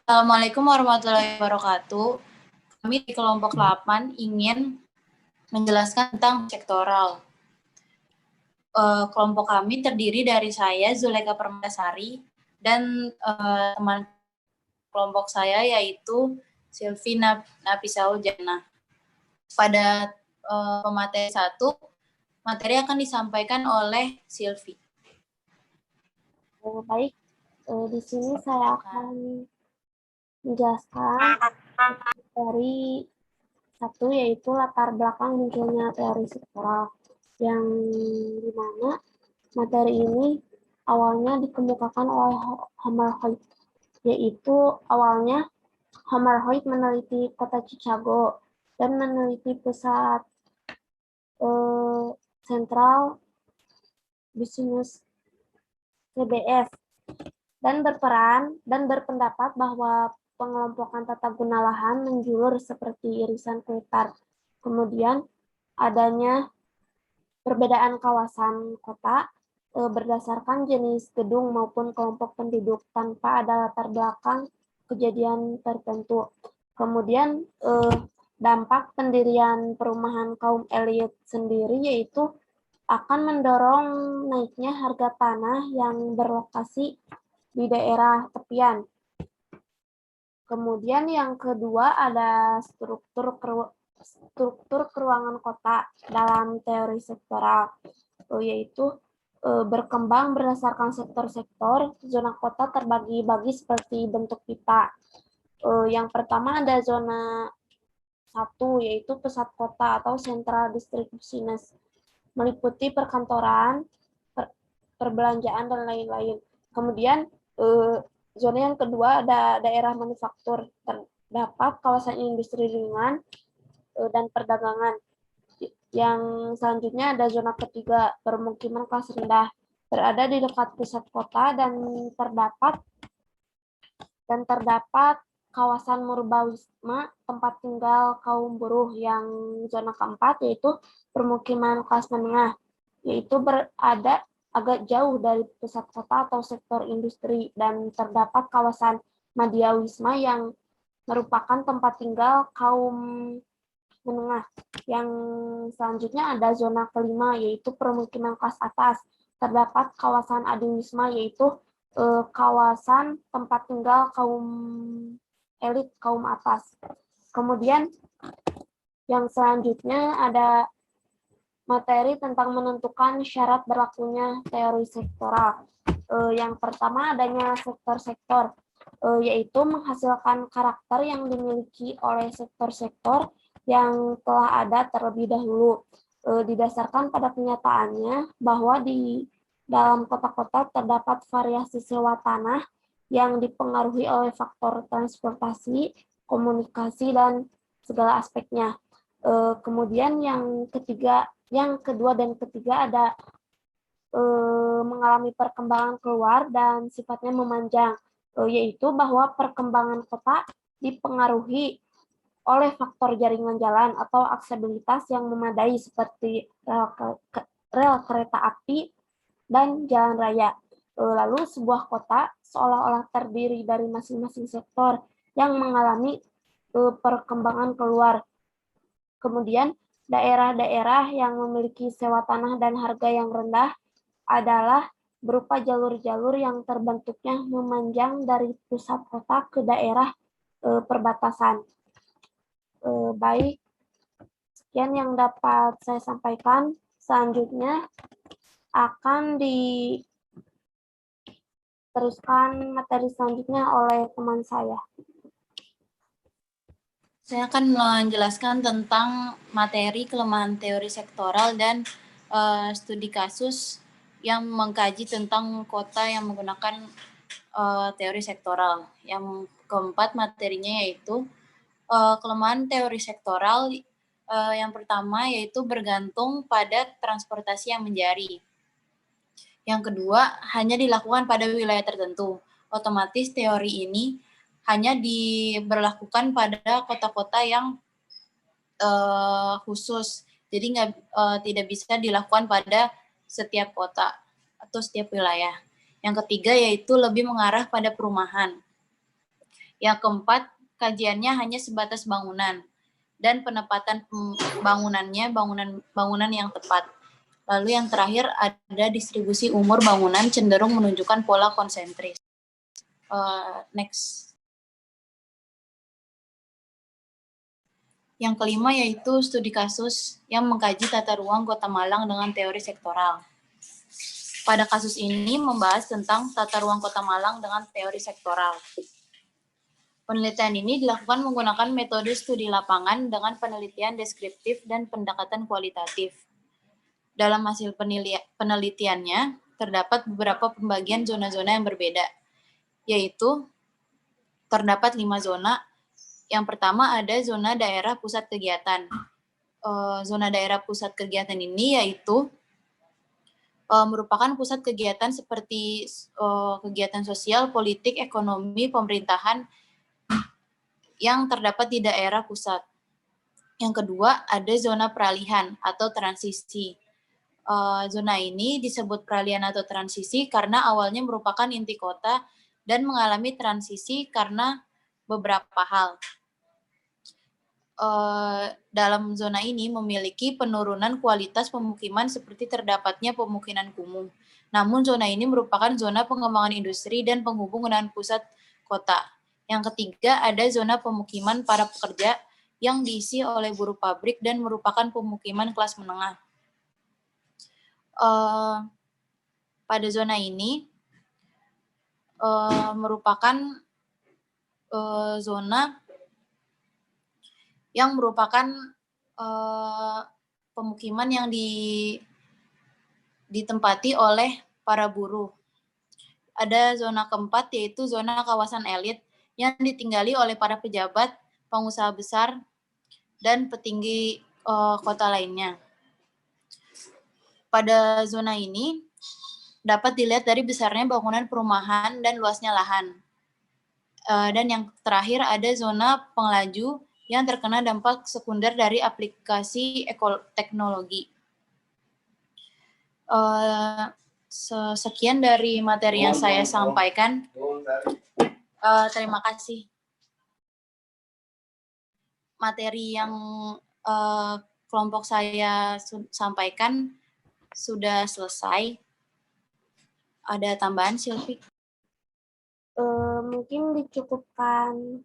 Assalamualaikum warahmatullahi wabarakatuh. Kami di kelompok 8 ingin menjelaskan tentang sektoral. Kelompok kami terdiri dari saya, Zuleka Permatasari, dan teman kelompok saya yaitu Silvi Napisaul Jannah. Pada pemateri 1, materi akan disampaikan oleh Silvi. Baik, di sini saya akan menjelaskan dari satu, yaitu latar belakang munculnya teori sektoral, yang dimana materi ini awalnya dikemukakan oleh Hammerholt, yaitu awalnya Hammerholt meneliti kota Chicago dan meneliti pusat sentral bisnis CBS, dan berpendapat bahwa pengelompokan tata guna lahan menjulur seperti irisan kuitar. Kemudian adanya perbedaan kawasan kota berdasarkan jenis gedung maupun kelompok penduduk tanpa ada latar belakang kejadian tertentu. Kemudian dampak pendirian perumahan kaum elit sendiri yaitu akan mendorong naiknya harga tanah yang berlokasi di daerah tepian. Kemudian yang kedua ada struktur keruangan kota dalam teori sektoral, yaitu berkembang berdasarkan sektor-sektor. Zona kota terbagi-bagi seperti bentuk pita. Yang pertama ada zona 1, yaitu pusat kota atau central distributions, meliputi perkantoran, perbelanjaan, dan lain-lain. Kemudian zona yang kedua ada daerah manufaktur, terdapat kawasan industri ringan dan perdagangan. Yang selanjutnya ada zona ketiga, permukiman kelas rendah, berada di dekat pusat kota dan terdapat kawasan Murbawisma, tempat tinggal kaum buruh. Yang zona keempat yaitu permukiman kelas menengah, yaitu berada agak jauh dari pusat kota atau sektor industri, dan terdapat kawasan Madyawisma yang merupakan tempat tinggal kaum menengah. Yang selanjutnya ada zona kelima yaitu permukiman kelas atas, terdapat kawasan Adiwisma yaitu kawasan tempat tinggal kaum elit, kaum atas. Kemudian yang selanjutnya ada materi tentang menentukan syarat berlakunya teori sektoral. Yang pertama adanya sektor-sektor, yaitu menghasilkan karakter yang dimiliki oleh sektor-sektor yang telah ada terlebih dahulu. Didasarkan pada kenyataannya bahwa di dalam kota-kota terdapat variasi sewa tanah yang dipengaruhi oleh faktor transportasi, komunikasi, dan segala aspeknya. Kemudian yang kedua dan ketiga ada mengalami perkembangan keluar dan sifatnya memanjang, yaitu bahwa perkembangan kota dipengaruhi oleh faktor jaringan jalan atau aksesibilitas yang memadai seperti rel kereta api dan jalan raya. Lalu sebuah kota seolah-olah terdiri dari masing-masing sektor yang mengalami perkembangan keluar. Kemudian daerah-daerah yang memiliki sewa tanah dan harga yang rendah adalah berupa jalur-jalur yang terbentuknya memanjang dari pusat kota ke daerah perbatasan. Baik, sekian yang dapat saya sampaikan. Selanjutnya akan diteruskan materi selanjutnya oleh teman saya. Saya akan menjelaskan tentang materi kelemahan teori sektoral dan studi kasus yang mengkaji tentang kota yang menggunakan teori sektoral. Yang keempat materinya yaitu kelemahan teori sektoral. Yang pertama yaitu bergantung pada transportasi yang menjari. Yang kedua, hanya dilakukan pada wilayah tertentu. Otomatis teori ini hanya diberlakukan pada kota-kota yang khusus. Jadi tidak bisa dilakukan pada setiap kota atau setiap wilayah. Yang ketiga yaitu lebih mengarah pada perumahan. Yang keempat, kajiannya hanya sebatas bangunan dan penempatan bangunannya bangunan yang tepat. Lalu yang terakhir ada distribusi umur bangunan cenderung menunjukkan pola konsentris. Next. Yang kelima yaitu studi kasus yang mengkaji tata ruang Kota Malang dengan teori sektoral. Pada kasus ini membahas tentang tata ruang Kota Malang dengan teori sektoral. Penelitian ini dilakukan menggunakan metode studi lapangan dengan penelitian deskriptif dan pendekatan kualitatif. Dalam hasil penelitiannya, terdapat beberapa pembagian zona-zona yang berbeda, yaitu terdapat 5 zona. Yang pertama ada zona daerah pusat kegiatan. Zona daerah pusat kegiatan ini yaitu merupakan pusat kegiatan seperti kegiatan sosial, politik, ekonomi, pemerintahan yang terdapat di daerah pusat. Yang kedua ada zona peralihan atau transisi. Zona ini disebut peralihan atau transisi karena awalnya merupakan inti kota dan mengalami transisi karena beberapa hal. Dalam zona ini memiliki penurunan kualitas pemukiman seperti terdapatnya pemukiman kumuh. Namun zona ini merupakan zona pengembangan industri dan penghubung dengan pusat kota. Yang ketiga ada zona pemukiman para pekerja yang diisi oleh buruh pabrik dan merupakan pemukiman kelas menengah. Pada zona ini merupakan zona yang merupakan pemukiman yang ditempati oleh para buruh. Ada zona keempat yaitu zona kawasan elit yang ditinggali oleh para pejabat, pengusaha besar, dan petinggi kota lainnya. Pada zona ini dapat dilihat dari besarnya bangunan perumahan dan luasnya lahan. Dan yang terakhir ada zona pengelaju yang terkena dampak sekunder dari aplikasi teknologi. Sekian dari materi yang saya sampaikan. Terima kasih. Materi yang kelompok saya sampaikan sudah selesai. Ada tambahan, Silvi? Mungkin dicukupkan.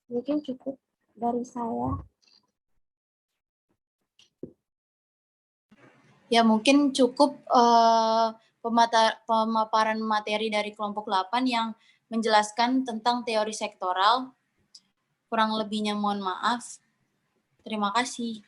Mungkin cukup dari saya. Ya, mungkin cukup pemaparan materi dari kelompok 8 yang menjelaskan tentang teori sektoral. Kurang lebihnya mohon maaf. Terima kasih.